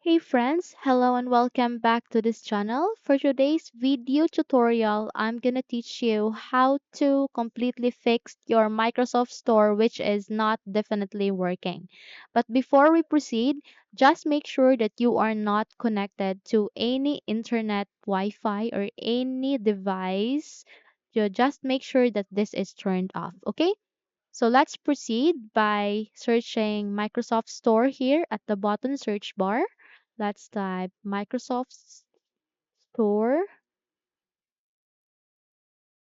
Hey friends, hello and welcome back to this channel. For today's video tutorial, I'm gonna teach you how to completely fix your Microsoft Store which is not definitely working. But before we proceed, just make sure that you are not connected to any internet, Wi-Fi or any device. You just make sure that this is turned off, okay? So let's proceed by searching Microsoft Store here at the bottom search bar. Let's type Microsoft Store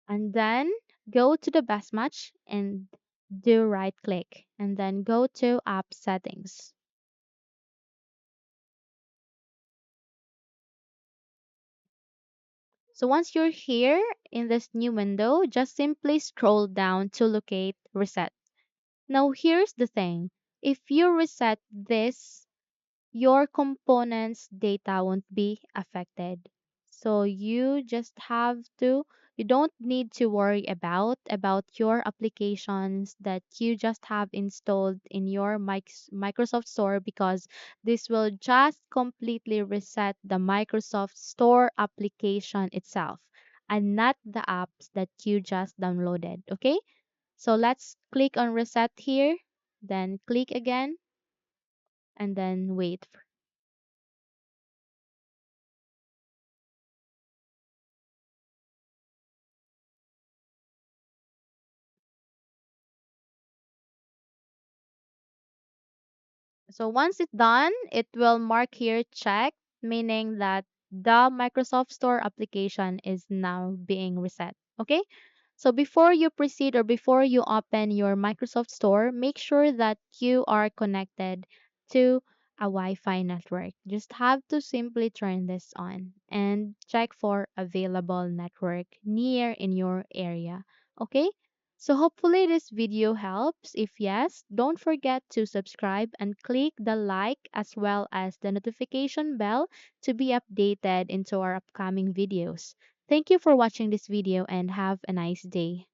and then go to the best match and do right click and then go to app settings. So once you're here in this new window, just simply scroll down to locate reset. Now here's the thing. If you reset this, your components data won't be affected. So you don't need to worry about your applications that you just have installed in your Microsoft Store, because this will just completely reset the Microsoft Store application itself and not the apps that you just downloaded. Okay, so let's click on reset here, then click again and then wait. So once it's done, it will mark here check, meaning that the Microsoft Store application is now being reset. Okay? So before you proceed or before you open your Microsoft Store, make sure that you are connected to a Wi-Fi network. Just have to simply turn this on and check for available network near in your area. Okay? So hopefully this video helps. If yes, don't forget to subscribe and click the like as well as the notification bell to be updated into our upcoming videos. Thank you for watching this video and have a nice day.